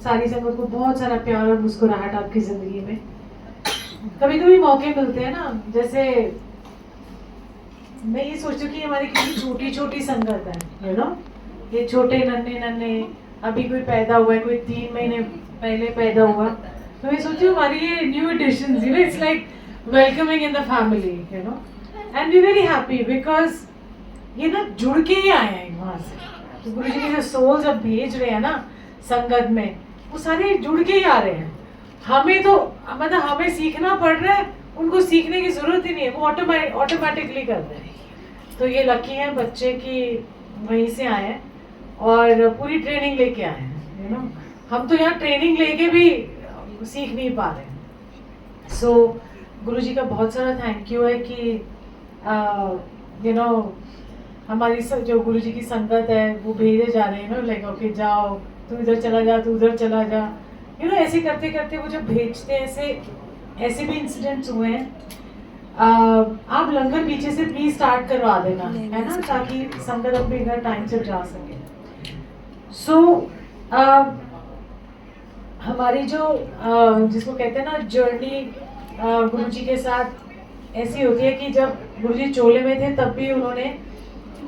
सारी संगत को बहुत सारा प्यार और मुस्कुराहट आपकी जिंदगी में। कभी कभी मौके मिलते हैं ना, जैसे मैं ये सोचती हूँ कि हमारी कितनी छोटी छोटी संगत है, यू नो, ये छोटे नन्हे नन्हे, अभी कोई पैदा हुआ है, कोई 3 महीने पहले पैदा हुआ, तो मैं सोचती हूँ हमारी ये new additions, you know, it's like welcoming in the family, you know, and we very happy because ये ना जुड़ के ही आए हैं वहाँ से। तो गुरु जी के जो सोल्स अब भेज रहे हैं ना संगत में, वो सारे जुड़ के ही आ रहे हैं। हमें तो मतलब हमें सीखना पड़ रहा है, उनको सीखने की जरूरत ही नहीं है, वो ऑटोमेटिकली कर रहे हैं। तो ये लकी है बच्चे की वहीं से आए हैं और पूरी ट्रेनिंग लेके आए हैं, यू नो। हम तो यहाँ ट्रेनिंग लेके भी सीख नहीं पा रहे। सो गुरु जी का बहुत सारा थैंक यू है कि यू नो हमारी जो गुरु जी की संगत है वो भेजे जा रहे हैं ना, लाइक ओके जाओ, तू इधर चला जा, तू उधर चला जा, यू नो, ऐसे करते करते वो जब भेजते हैं, ऐसे भी इंसिडेंट्स हुए हैं। आप लंगर पीछे से प्लीज स्टार्ट करवा देना, है ना, ताकि संगत अपने घर टाइम से जा सके। सो हमारी जो जिसको कहते हैं ना जर्नी गुरु जी के साथ ऐसी होती है कि जब गुरु जी चोले में थे तब भी उन्होंने,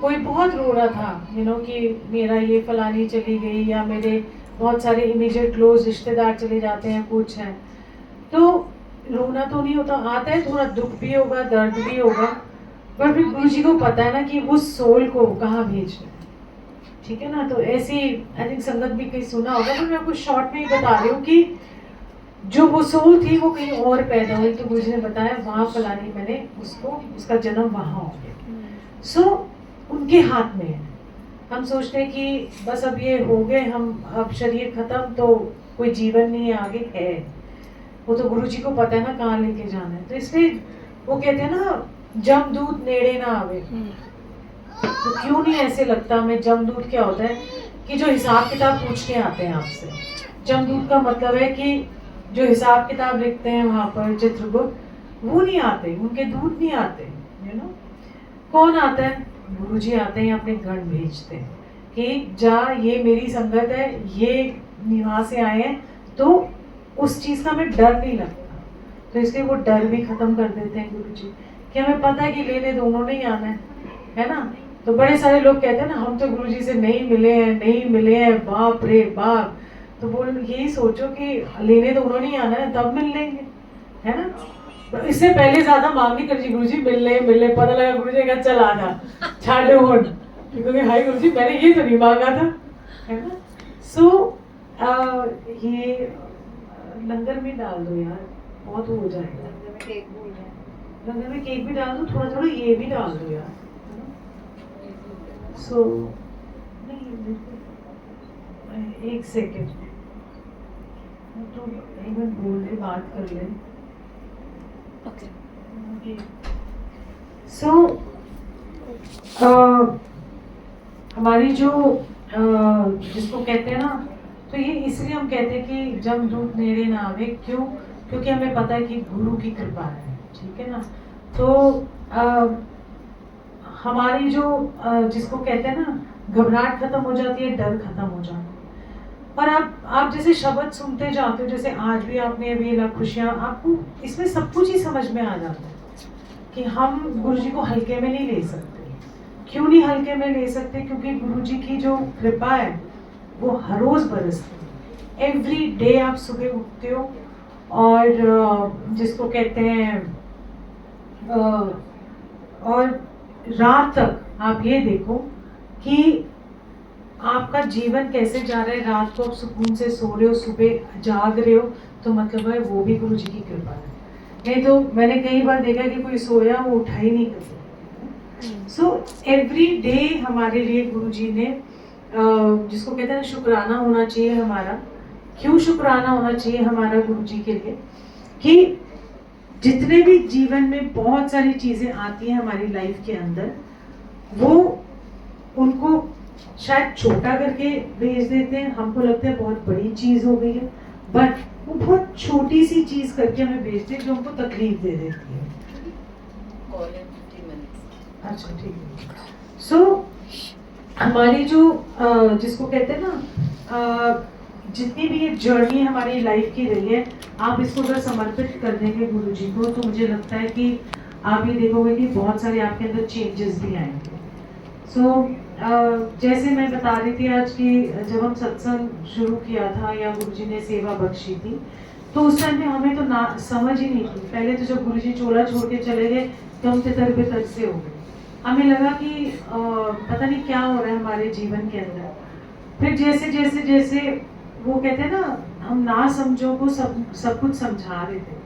कोई बहुत रो रहा था, यू नो, कि मेरा ये फलानी चली गई या मेरे बहुत सारे इमीडिएट क्लोज रिश्तेदार चले जाते हैं, कुछ है, तो रोना तो नहीं होता, आता है थोड़ा दुख भी होगा, दर्द भी होगा, पर फिर गुरु जी को पता है ना कि उस सोल को कहाँ भेजना है, ठीक है ना। तो ऐसी आई थिंक संगत भी कहीं सुना होगा, पर मैं आपको शॉर्ट में ही बता रही हूँ कि जो वो सोल थी वो कहीं और पैदा हुई, तो गुरु जी ने बताया वहाँ फलानी मैंने उसको, उसका जन्म वहाँ हो गया। सो उनके हाथ में है। हम सोचते हैं कि बस अब ये हो गए, हम अब शरीर खत्म तो कोई जीवन नहीं है आगे, है वो तो गुरु जी को पता है ना कहाँ लेके जाना है। तो इसलिए वो कहते हैं ना जमदूत नेड़े ना आवे, तो क्यों नहीं ऐसे लगता हमें। जमदूत क्या होता है कि जो हिसाब किताब पूछने आते हैं आपसे। जमदूत का मतलब है कि जो हिसाब किताब लिखते हैं वहां पर चित्रगुप्त, वो नहीं आते, उनके दूत नहीं आते, यू नो। कौन आता है? गुरु जी आते हैं, अपने गण भेजते हैं कि जा, ये मेरी संगत है, ये निवास से आए हैं, तो उस चीज का हमें डर नहीं लगता। तो इसलिए वो डर भी खत्म कर देते हैं गुरु जी, कि हमें पता है कि लेने दोनों ने ही आना है ना। तो बड़े सारे लोग कहते हैं ना हम तो गुरु जी से नहीं मिले हैं, नहीं मिले हैं, बाप रे बाप। तो बोल यही सोचो कि लेने तो उन्होंने ही आना है, तब मिल लेंगे, है ना। तो इससे पहले ज्यादा मांग नहीं कर, गुरु जी मिल ले, पता लगा गुरु जी का चल आना छाड़े होन, क्योंकि हाय गुरु जी मैंने ये तो नहीं मांगा था, है ना। सो ये लंगर में डाल दो यार, बहुत हो जाएगा। लंगर में केक भी डाल दो, थोड़ा थोड़ा ये भी डाल दो यार। सो नहीं, एक सेकेंड तो एक मिनट बोल दे, बात कर ले। ओके। सो हमारी जो जिसको कहते हैं ना, तो ये इसलिए हम कहते हैं कि जमदूत नेड़े ना आवे, क्यों? क्योंकि हमें पता है कि गुरु की कृपा है, ठीक है ना। तो हमारी जो जिसको कहते हैं ना घबराहट खत्म हो जाती है, डर खत्म हो जाता है। और आप जैसे शब्द सुनते जाते हो, जैसे आज भी आपने अभी खुशियाँ, आपको इसमें सब कुछ ही समझ में आ जाता है कि हम गुरु जी को हल्के में नहीं ले सकते। क्यों नहीं हल्के में ले सकते? क्योंकि गुरु जी की जो कृपा है वो हर रोज बरसती है। एवरी डे आप सुबह उठते हो और जिसको कहते हैं और रात तक आप ये देखो कि आपका जीवन कैसे जा रहा है। रात को आप सुकून से सो रहे हो, सुबह जाग रहे हो, तो मतलब है वो भी गुरु जी की कृपा है। नहीं तो मैंने कई बार देखा कि कोई सोया वो उठा ही नहीं करता। सो एवरी डे हमारे लिए गुरु जी ने जिसको कहते हैं शुक्राना होना चाहिए हमारा। क्यों शुक्राना होना चाहिए हमारा गुरु जी के लिए? कि जितने भी जीवन में बहुत सारी चीजें आती हैं हमारी लाइफ के अंदर, वो उनको शायद छोटा करके भेज देते हैं, हमको लगता है बहुत बड़ी चीज हो गई है, बट वो बहुत छोटी सी चीज करके हमें भेजते हैं जो हमको तकलीफ दे देती है। अच्छा ठीक है। सो हमारी जो जिसको कहते हैं ना जितनी भी ये जर्नी हमारी लाइफ की रही है, आप इसको अगर समर्पित कर देंगे गुरु जी को, तो मुझे लगता है कि आप ये देखोगे कि बहुत सारे आपके अंदर चेंजेस भी आएंगे। सो जैसे मैं बता रही थी आज की, जब हम सत्संग शुरू किया था या गुरु जी ने सेवा बख्शी थी, तो उस टाइम में हमें तो ना समझ ही नहीं थी। पहले तो जब गुरु जी चोला छोड़ के चले गए तो हम तितर बितर से हो गए। हमें लगा कि पता नहीं क्या हो रहा है हमारे जीवन के अंदर। फिर जैसे जैसे जैसे वो कहते हैं ना, हम ना समझो को सब कुछ समझा रहे थे।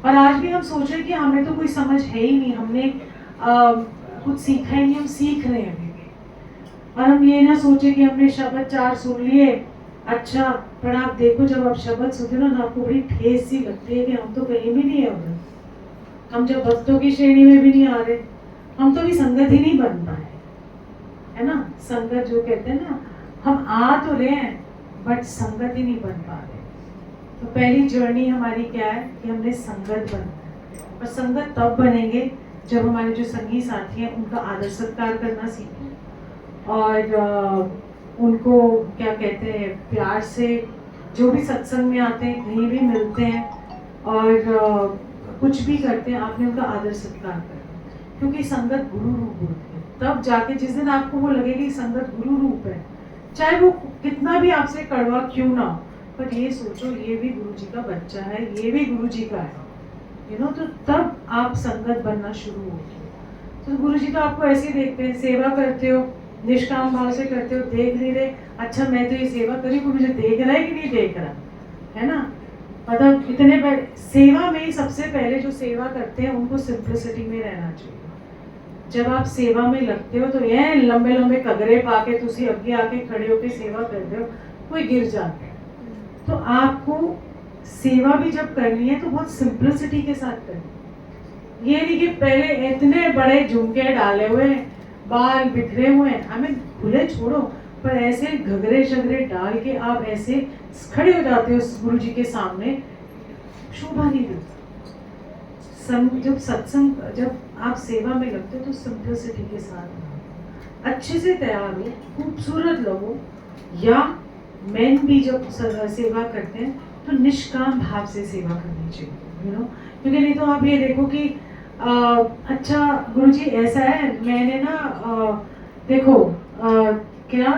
और आज भी हम सोच रहे हैं कि हमें तो कोई समझ है ही नहीं, हमने कुछ सीखा ही नहीं, हम सीख रहे हैं अभी भी। और हम ये ना सोचे कि हमने शब्द 4 सुन लिए, अच्छा, पर आप देखो जब आप शब्द सुनते हो ना, आपको बड़ी ठेस सी लगती है कि हम तो कहीं भी नहीं है उधर। हम जब भक्तों की श्रेणी में भी नहीं आ रहे, हम तो भी संगत ही नहीं बन पाए, है ना। संगत जो कहते हैं ना, हम आ तो रहे हैं बट संगत ही नहीं बन पा रहे। तो पहली जर्नी हमारी क्या है कि हमने संगत बनना है। और संगत तब बनेंगे जब हमारे जो संगी साथी हैं उनका आदर सत्कार करना सीखें, और उनको क्या कहते हैं, प्यार से जो भी सत्संग में आते हैं, कहीं भी मिलते हैं और कुछ भी करते हैं, आपने उनका आदर सत्कार करना। क्योंकि संगत गुरु रूप होती है। तब जाके जिस दिन आपको वो लगेगा कि संगत गुरु रूप है, चाहे वो कितना भी आपसे कड़वा क्यों ना हो, पर ये सोचो ये भी गुरु जी का बच्चा है, ये भी गुरु जी का है, तो तब आप संगत बनना शुरू होते हो। तो गुरु जी तो आपको ऐसे ही देखते हैं, सेवा करते हो, निष्काम भाव से करते हो, देख नहीं रहे, अच्छा मैं तो ये सेवा करी, कोई मुझे देख रहा है कि नहीं देख रहा, है ना। मतलब इतने सेवा में सबसे पहले जो सेवा करते हैं उनको सिंप्लिसिटी में रहना चाहिए। जब आप सेवा में लगते हो तो ये लंबे लंबे कगरे पाके तुसी अगे आके खड़े होके सेवा करते हो, कोई गिर जाता है। तो आपको सेवा भी जब करनी है तो बहुत सिंप्लिसिटी के साथ करनी। ये नहीं कि पहले इतने बड़े झुमके डाले हुए, बाल बिखरे हुए, हमें खुले छोड़ो, पर ऐसे घगरे शगरे डाल के आप ऐसे खड़े हो जाते हो गुरु जी के सामने, शोभा नहीं देता। जब सत्संग, जब आप सेवा में लगते हो तो सिंप्लिसिटी के साथ अच्छे से तैयार हो, खूबसूरत लगो। या मैन भी जब सेवा करते हैं तो निष्काम भाव से सेवा करनी चाहिए, क्योंकि नहीं तो आप ये देखो कि अच्छा गुरुजी ऐसा है, मैंने ना देखो क्या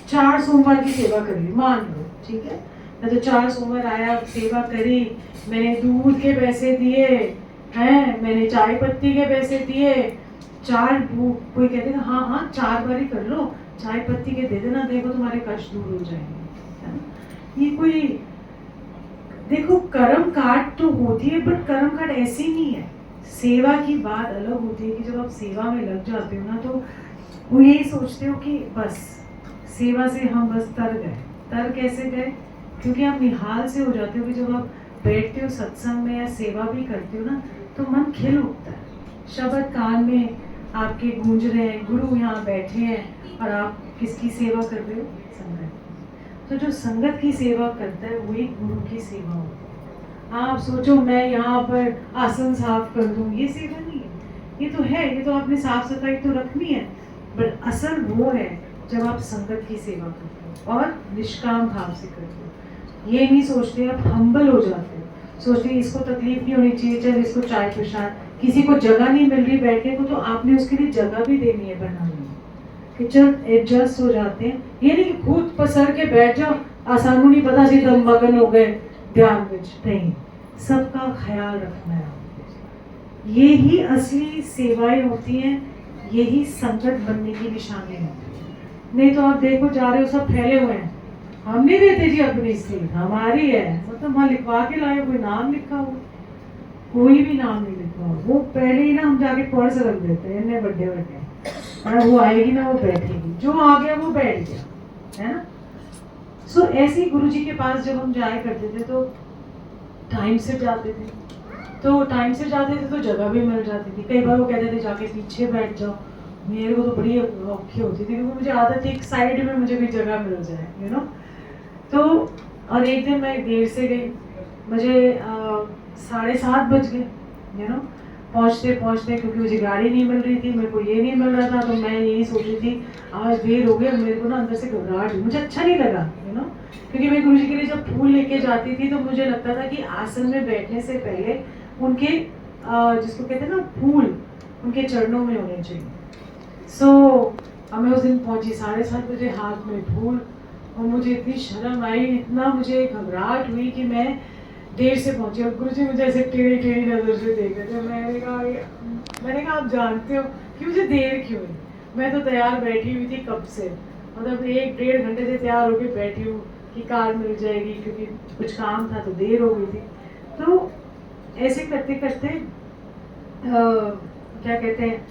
4 सोमवार की सेवा करी, मान लो, ठीक है, मैं तो 4 सोमवार आया, सेवा करी, मैंने दूध के पैसे दिए हैं, मैंने चाय पत्ती के पैसे दिए, 4 कोई कहते हैं हाँ हाँ 4 बार ही कर लो, चाय पत्ती के दे देना, देखो तुम्हारे कष्ट दूर हो जाएंगे, है ना। ये कोई देखो कर्म काट तो होती है, बट कर्म काट ऐसी नहीं है। सेवा की बात अलग होती है कि जब आप सेवा में लग जाते हो ना, तो वो यही सोचते हो कि बस सेवा से हम बस तर गए। तर कैसे गए? क्योंकि आप निहाल से हो जाते हो कि जब आप बैठते हो सत्संग में या सेवा भी करते हो ना, तो मन खिल उठता है, शब्द कान में आपके गूंज रहे हैं, गुरु यहाँ बैठे हैं और आप किसकी सेवा कर रहे हो? संगत। तो जो संगत की सेवा करता है वही गुरु की सेवा होती है। आप सोचो मैं यहाँ पर आसन साफ कर दूँ, ये सेवा नहीं है। ये तो है, ये तो आपने साफ सफाई तो रखनी है, बट असल वो है जब आप संगत की सेवा करते हो और निष्काम भाव से करते हो। ये नहीं सोचते, आप हम्बल हो जाते हो, सोचते इसको तकलीफ नहीं होनी चाहिए, चल इसको चाय प्रसाद, किसी को जगह नहीं मिल रही बैठने को तो आपने उसके लिए जगह भी देनी है, बनानी है, कि चल एडजस्ट हो जाते हैं। ये नहीं कि खुद पसर के बैठ जाओ, आसानू नहीं पता सी तुम मगन हो गए ध्यान में, नहीं, सबका ख्याल रखना है। ये ही असली सेवाएं होती हैं, यही संगत बनने की निशानी होती है। नहीं तो आप देखो जा रहे हो सब फैले हुए हैं, हम नहीं देते जी अपनी सीट हमारी है, मतलब वहाँ लिखवा के लाए, कोई नाम लिखा हो, कोई भी नाम नहीं लिखा हो, वो पहले ही ना हम जाके पर्स रख देते हैं, इतने बड़े बड़े, और वो आएगी ना वो बैठेगी, जो आ गया वो बैठ गया, है ना। सो ऐसे ही गुरु जी के पास जब हम जाया करते थे तो टाइम से जाते थे, तो जगह भी मिल जाती थी। कई बार वो कहते थे जाके पीछे बैठ जाओ, मेरे को तो बड़ी औखी होती थी क्योंकि मुझे आदत थी एक साइड में मुझे भी जगह मिल जाए, तो और एक दिन मैं देर से गई, मुझे 7:30 बज गए, पहुँचते पहुँचते, क्योंकि मुझे गाड़ी नहीं मिल रही थी, मेरे को ये नहीं मिल रहा था, तो मैं यही सोच रही थी आज देर हो गई, मेरे को ना अंदर से घबराहट, मुझे अच्छा नहीं लगा, यू नो, क्योंकि मैं गुरुजी के लिए जब फूल लेके जाती थी तो मुझे लगता था कि आसन में बैठने से पहले उनके जिसको कहते हैं ना फूल उनके चरणों में होने चाहिए। सो मैं उस दिन पहुंची 7:30 बजे, हाथ में फूल, और मुझे इतनी शर्म आई, इतना मुझे घबराहट हुई कि मैं देर से पहुंची। और गुरुजी मुझे ऐसे टेढ़ी टेढ़ी नज़र से देख रहे थे। मैंने कहा आप जानते हो कि मुझे देर क्यों हुई? मैं तो तैयार बैठी हुई थी कब से, मतलब 1-1.5 घंटे से तैयार होकर बैठी हूँ कि कार मिल जाएगी, क्योंकि कुछ काम था तो देर हो गई थी। तो ऐसे करते करते क्या कहते हैं,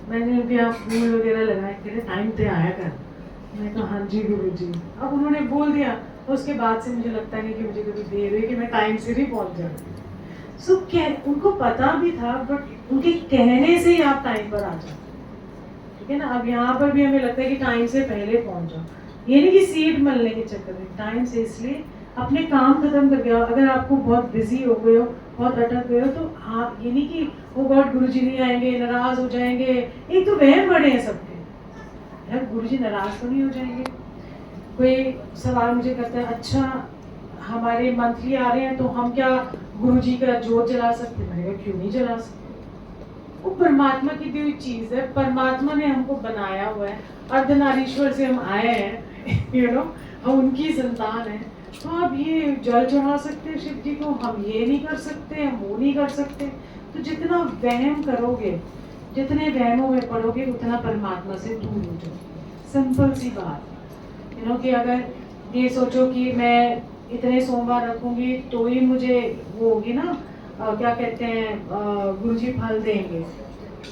मैंने उनके यहाँ फूल वगैरह लगाए, कहते टाइम पे आया कर। मैं कहा हाँ जी गुरुजी। अब उन्होंने बोल दिया, तो उसके बाद से मुझे लगता नहीं कि मुझे कभी देर हुई, कि मैं टाइम से भी पहुंच जाती। सो उनको पता भी था, बट उनके कहने से ही आप टाइम पर आ जाओ, ठीक है ना। अब यहाँ पर भी हमें लगता है कि टाइम से पहले पहुंच जाओ, ये नहीं कि सीट मिलने के चक्कर में, टाइम से इसलिए अपने काम खत्म करके आओ। अगर आपको बहुत बिजी हो गए हो, बहुत अटक गए हो, तो आप ये नहीं कि ओ गॉड गुरुजी नहीं आएंगे, नाराज हो जाएंगे। एक तो वहम बड़े हैं सबके, यार गुरुजी नाराज तो नहीं हो जाएंगे। कोई सवाल मुझे करता है, अच्छा हमारे मंथली आ रहे हैं तो हम क्या गुरुजी का जोत जला सकते हैं? मैंने कहा क्यों नहीं जला सकते, वो परमात्मा की दी हुई चीज है, परमात्मा ने हमको बनाया हुआ है, अर्धनारीश्वर से हम आए हैं, यू नो, हम उनकी संतान है। तो आप ये जल चढ़ा सकते हैं शिव जी को, हम ये नहीं कर सकते, हम वो नहीं कर सकते। तो जितना वहम करोगे, जितने वहमों में पड़ोगे, उतना परमात्मा से दूर हो जाओगे। सिंपल सी बात, यू नो, कि अगर ये सोचो कि मैं इतने सोमवार रखूंगी तो ही मुझे वो होगी ना, क्या कहते हैं, गुरुजी फल देंगे।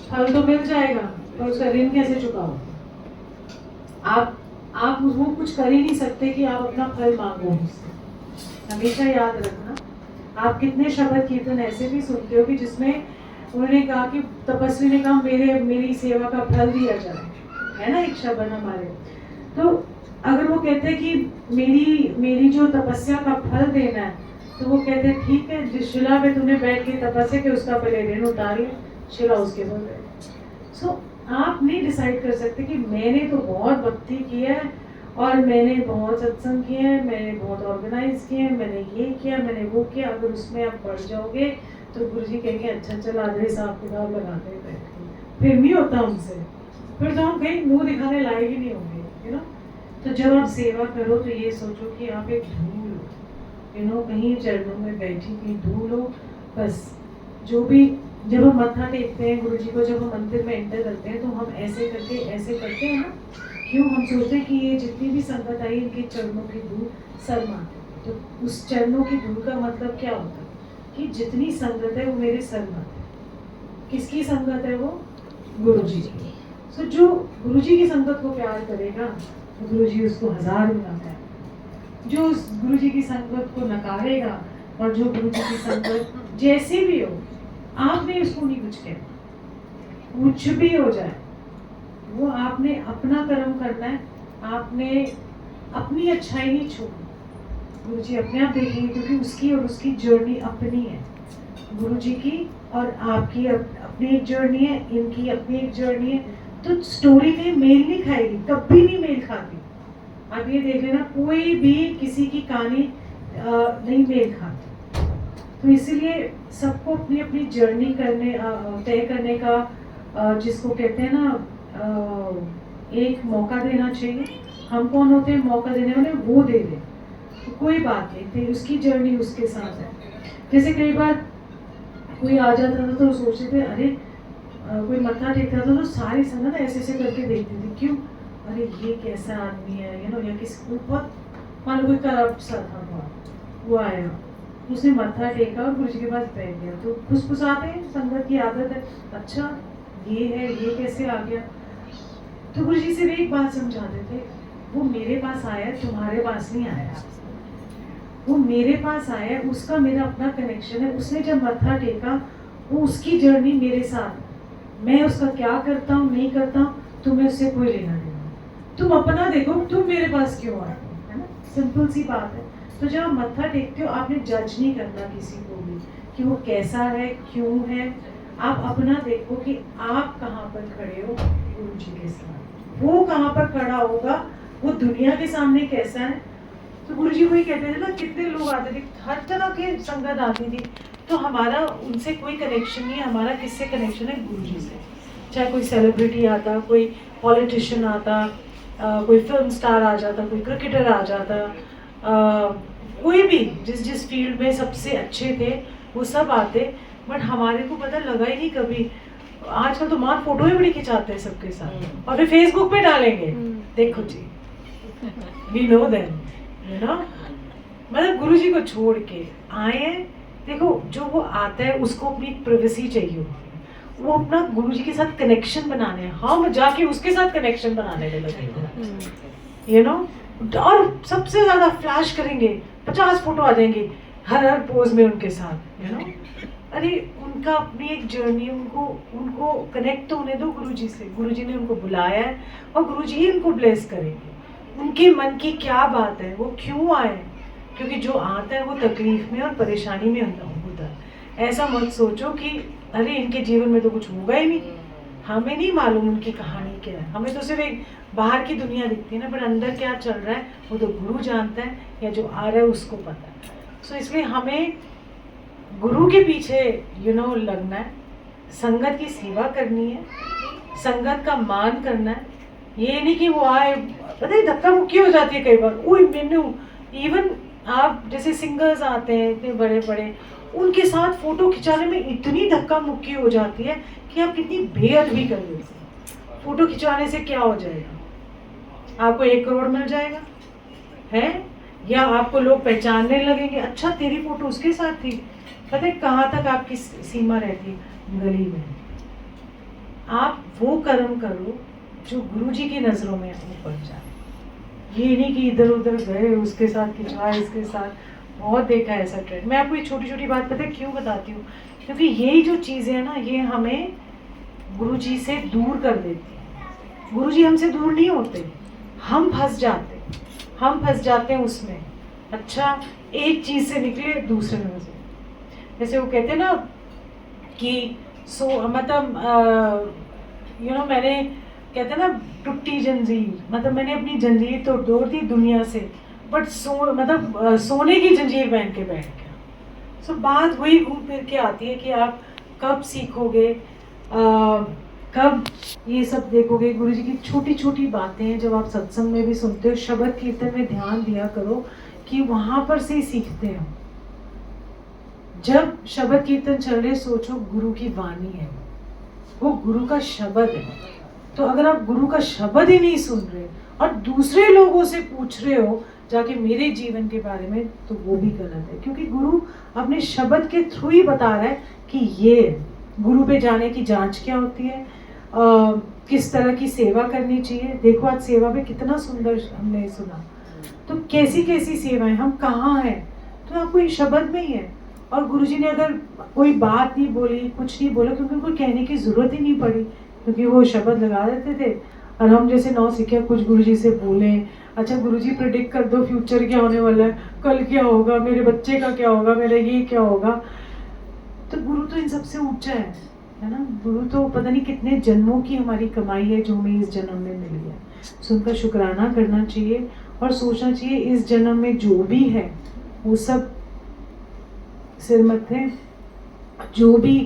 फल तो मिल जाएगा, पर उसका ऋण कैसे चुकाओ? आप वो कुछ कर ही नहीं सकते कि आप अपना फल मांगो उससे। हमेशा याद रखना, आप कितने शब्द कीर्तन ऐसे भी सुनते हो कि जिसमें उन्होंने कहा कि तपस्वी ने कहा मेरी सेवा का फल दिया जाए, है ना, एक शब्द हमारे। तो अगर वो कहते हैं कि मेरी जो तपस्या का फल देना है, तो वो कहते हैं ठीक है, जिस शिला पे तूने बैठ के तपस्या की उसका पहले ऋण उतार ले, शिला उसके बोल रहे। सो आप नहीं डिसाइड कर सकते कि मैंने तो बहुत भक्ति की है, और मैंने बहुत सत्संग किए हैं, मैंने बहुत ऑर्गेनाइज किए हैं, मैंने ये किया, मैंने वो किया। अगर उसमें आप बढ़ जाओगे तो गुरुजी कहेंगे अच्छा चल आधे हिसाब किताब लगाते हैं बैठ के, फिर नहीं होता उनसे, फिर तो हम कहीं मुंह दिखाने लायक ही नहीं होंगे, यू नो। तो जब आप सेवा करो तो ये सोचो कि आप एक धूल हो, यू नो, कहीं चरणों में बैठी कहीं धूल हो, बस। जो भी जब हम मत्था टेकते हैं गुरुजी को, जब हम मंदिर में एंटर करते हैं तो हम ऐसे करते हैं ना, क्यों? हम सोचते हैं कि ये जितनी भी संगत आई इनके चरणों की धूल सर मारते। तो उस चरणों की धूल का मतलब क्या होता है कि जितनी संगत है वो मेरे सर मारते। किसकी संगत है वो? गुरुजी की। सो जो गुरुजी की संगत को प्यार करेगा तो गुरुजी उसको 1000 बनाता है। जो उस गुरुजी की संगत को नकारेगा, और जो गुरुजी की संगत जैसी भी हो, आपने उसको नहीं कुछ कहना, कुछ भी हो जाए, वो आपने अपना कर्म करना है, आपने अपनी अच्छाई नहीं छोड़नी। गुरुजी अपने आप देखेंगे, क्योंकि उसकी और उसकी जर्नी अपनी है। गुरुजी की और आपकी अपनी एक जर्नी है, इनकी अपनी एक जर्नी है। तो स्टोरी में मेल नहीं खाएगी, कभी नहीं मेल खाती। आप ये देख लेना, कोई भी किसी की कहानी नहीं मेल खाती। तो इसीलिए सबको अपनी अपनी जर्नी तय करने का जिसको कहते हैं ना, एक मौका देना चाहिए। हम कौन होते हैं मौका देने वाले? वो दे दे, तो कोई बात नहीं थी, उसकी जर्नी उसके साथ है। जैसे कई बार कोई आ जाता था तो सोचते थे अरे कोई मत्था टेकता था तो सारी संगत ऐसे ऐसे करके देखती थी, क्यों? अरे ये कैसा आदमी है, यू नो, या किसी बहुत मान लो कोई करप्ट सा था बहुत, वो आया, उसने मत्था टेका और गुरुजी के पास बैठ गया, तो फुसफुसाते हैं, संगत की आदत है, अच्छा ये है, ये कैसे आ गया? तो गुरुजी से भी एक बात समझाते थे, वो मेरे पास आया, तुम्हारे पास नहीं आया, वो मेरे पास आया, उसका मेरा अपना कनेक्शन है। उसने जब मत्था टेका, वो उसकी जर्नी मेरे साथ, मैं उसका क्या करता हूँ नहीं करता हूँ, तुम्हें उससे कोई लेना देना। तुम अपना देखो, तुम मेरे पास क्यों आए, है ना, सिंपल सी बात है। तो जब आप मत्था टेकते हो, आपने जज नहीं करना किसी को भी कि वो कैसा है, क्यों है। आप अपना देखो कि आप कहाँ पर खड़े हो गुरु जी के साथ, वो कहाँ पर खड़ा होगा, वो दुनिया के सामने कैसा है, तो गुरुजी वही कहते थे ना, कितने लोग आते थे, हर तरह के संगत आती थी, तो हमारा उनसे कोई कनेक्शन नहीं है, हमारा किससे कनेक्शन है? गुरुजी से। चाहे कोई सेलिब्रिटी आता, कोई पॉलिटिशियन आता, कोई फिल्म स्टार आ जाता, कोई क्रिकेटर आ जाता, कोई भी जिस फील्ड में सबसे अच्छे थे वो सब आते, बट हमारे को पता लगा ही नहीं कभी। आजकल तो माँ फोटो ही बड़ी खिंचाते हैं सबके साथ और फिर फेसबुक पे डालेंगे, देखो जी we know them, you know. मतलब गुरुजी को छोड़ के आए हैं, देखो जो वो आता है उसको अपनी प्राइवेसी चाहिए होती है, वो अपना गुरुजी के साथ कनेक्शन बनाने हैं, हम जाके उसके साथ कनेक्शन बनाने में लगे, यू नो। और सबसे ज्यादा फ्लैश करेंगे, 50 फोटो आ जाएंगे हर पोज में उनके साथ, यू नो। अरे उनका अपनी एक जर्नी, उनको कनेक्ट तो होने दो गुरुजी से। गुरुजी ने उनको बुलाया है और गुरुजी ही उनको ब्लेस करेंगे। उनके मन की क्या बात है, वो क्यों आए, क्योंकि जो आता है वो तकलीफ में और परेशानी में होता है। ऐसा मत सोचो कि अरे इनके जीवन में तो कुछ होगा ही नहीं, हमें नहीं मालूम उनकी कहानी क्या है, हमें तो सिर्फ एक बाहर की दुनिया दिखती है ना, पर अंदर क्या चल रहा है वो तो गुरु जानता है, या जो आ रहा है उसको पता है। सो इसलिए हमें गुरु के पीछे लगना है, संगत की सेवा करनी है, संगत का मान करना है। ये नहीं कि वो आए, पता है धक्का मुक्की हो जाती है कई बार, ओए मैंने इवन आप जैसे सिंगर्स आते हैं इतने बड़े बड़े, उनके साथ फोटो खिंचाने में इतनी धक्का मुक्की हो जाती है कि आप कितनी बेअदबी कर देते हैं। फोटो खिंचाने से क्या हो जाएगा? आपको 1 करोड़ मिल जाएगा है, या आपको लोग पहचानने लगेंगे, अच्छा तेरी फोटो उसके साथ थी। पता है कहाँ तक आपकी सीमा रहती है? गली में। आप वो कर्म करो जो गुरुजी की नजरों में ऊपर जाए, ये नहीं कि इधर उधर गए उसके साथ खिंचवाए इसके साथ। बहुत देखा है ऐसा ट्रेंड। मैं आपको ये छोटी छोटी बात पता है क्यों बताती हूँ, क्योंकि यही जो चीज़ें हैं ना, ये हमें गुरुजी से दूर कर देती है। गुरुजी हमसे दूर नहीं होते, हम फंस जाते हैं उसमें। अच्छा एक चीज़ से निकले दूसरे में से, जैसे वो कहते हैं ना कि मतलब मैंने कहते हैं ना टूटी जंजीर, मतलब मैंने अपनी जंजीर तो तोड़ दी दुनिया से, बट सोने की जंजीर पहन के बैठ गया। सो बात वही घूम फिर के आती है कि आप कब सीखोगे, कब ये सब देखोगे। गुरुजी की छोटी छोटी बातें हैं, जब आप सत्संग में भी सुनते हो, शब्द कीर्तन में ध्यान दिया करो कि वहां पर से ही सीखते हो। जब शब्द कीर्तन चल रहे, सोचो गुरु की वाणी है, वो गुरु का शब्द है। तो अगर आप गुरु का शब्द ही नहीं सुन रहे और दूसरे लोगों से पूछ रहे हो जाके मेरे जीवन के बारे में, तो वो भी गलत है, क्योंकि गुरु अपने शब्द के थ्रू ही बता रहा है कि ये गुरु पे जाने की जांच क्या होती है, किस तरह की सेवा करनी चाहिए। देखो आज सेवा में कितना सुंदर हमने सुना, तो कैसी कैसी सेवाएं, हम कहाँ हैं, तो आपको ये शब्द में ही है। और गुरुजी ने अगर कोई बात नहीं बोली, कुछ नहीं बोला, क्योंकि उनको कहने की जरूरत ही नहीं पड़ी, क्योंकि वो शब्द लगा देते थे। और हम जैसे नौसिखिया कुछ गुरुजी से बोले, अच्छा गुरुजी प्रेडिक्ट कर दो फ्यूचर क्या होने वाला है, कल क्या होगा, मेरे बच्चे का क्या होगा, मेरा ये क्या होगा। तो गुरु तो इन सबसे ऊंचा है ना। गुरु तो पता नहीं कितने जन्मों की हमारी कमाई है जो हमें इस जन्म में मिली है। सो उनका शुक्राना करना चाहिए और सोचना चाहिए इस जन्म में जो भी है वो सब सिर मत्थे, जो भी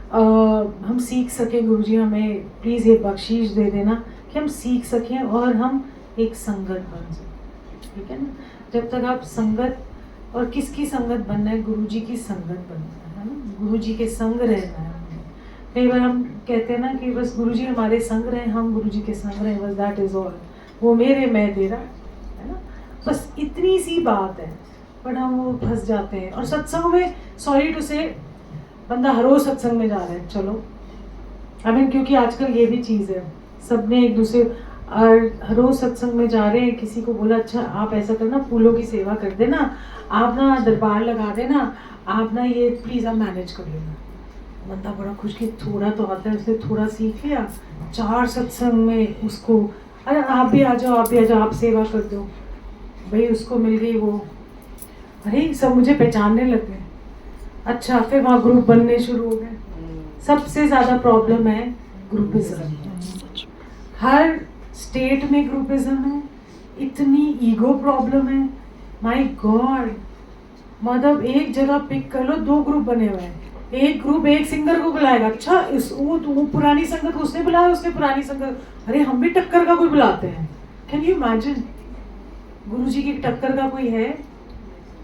हम सीख सके, गुरुजी हमें प्लीज़ ये बख्शीश दे देना कि हम सीख सकें और हम एक संगत बन सकें, ठीक है ना। जब तक आप संगत, और किसकी संगत बनना है? गुरुजी की संगत बनना है ना, गुरुजी के संग रहना है। कई बार हम कहते हैं ना कि बस गुरुजी हमारे संग रहे, हम गुरुजी के संग रहे, बस दैट इज ऑल, वो मेरे मैं तेरा, है ना, बस इतनी सी बात है। बट हम वो फंस जाते हैं। और सत्संग में सॉरी टू से बंदा हर रोज सत्संग में जा रहा है, चलो क्योंकि आजकल ये भी चीज़ है, सबने एक दूसरे हर रोज सत्संग में जा रहे हैं। किसी को बोला अच्छा आप ऐसा करना, फूलों की सेवा कर देना, आप ना दरबार लगा देना, आप ना ये प्लीज़ आप मैनेज कर लेना। बंदा बड़ा खुश कि थोड़ा तो आता है, उसने थोड़ा सीख लिया। 4 सत्संग में उसको अरे आप भी आ जाओ, आप भी आ जाओ, आप सेवा कर दो। भाई उसको मिल गई वो, अरे सब मुझे पहचानने लग गए। अच्छा फिर वहाँ ग्रुप बनने शुरू हो गए। सबसे ज़्यादा प्रॉब्लम है ग्रुपिज्म। हर स्टेट में ग्रुपिज्म है, इतनी ईगो प्रॉब्लम है, माय गॉड, मतलब एक जगह पिक कर लो, 2 ग्रुप बने हुए हैं। एक ग्रुप एक सिंगर को बुलाएगा, अच्छा इस वो पुरानी संगत को उसने बुलाया, उसने पुरानी संगत, अरे हम भी टक्कर का कोई बुलाते हैं। कैन यू इमेजिन, गुरुजी की टक्कर का कोई है?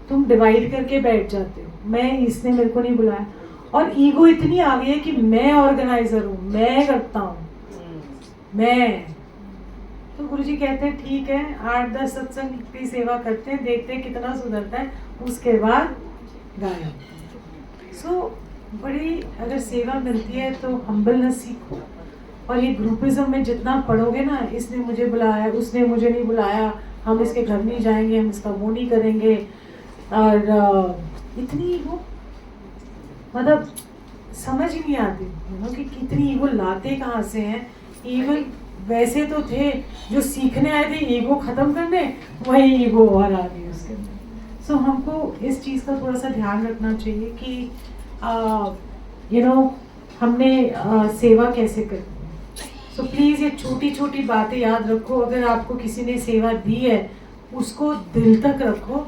तुम डिवाइड करके बैठ जाते हो, मैं इसने मेरे को नहीं बुलाया। और ईगो इतनी आ गई है कि मैं ऑर्गेनाइजर हूँ, मैं करता हूँ, मैं। तो गुरुजी कहते हैं ठीक है, 8-10 सत्संग की सेवा करते हैं, देखते हैं कितना सुधरता है, उसके बाद गायब। सो बड़ी अगर सेवा मिलती है तो हम्बलनेस सीखो। और ये ग्रुपिज्म में जितना पढ़ोगे ना, इसने मुझे बुलाया, उसने मुझे नहीं बुलाया, हम इसके घर नहीं जाएंगे, हम इसका वो नहीं करेंगे, और इतनी ईगो, मतलब समझ ही नहीं आती कि कितनी ईगो लाते कहाँ से हैं। इवन वैसे तो थे जो सीखने आए थे ईगो खत्म करने, वही ईगो और आ गई उसके अंदर। सो हमको इस चीज़ का थोड़ा सा ध्यान रखना चाहिए कि हमने सेवा कैसे करनी है। सो प्लीज़ ये छोटी छोटी बातें याद रखो। अगर आपको किसी ने सेवा दी है, उसको दिल तक रखो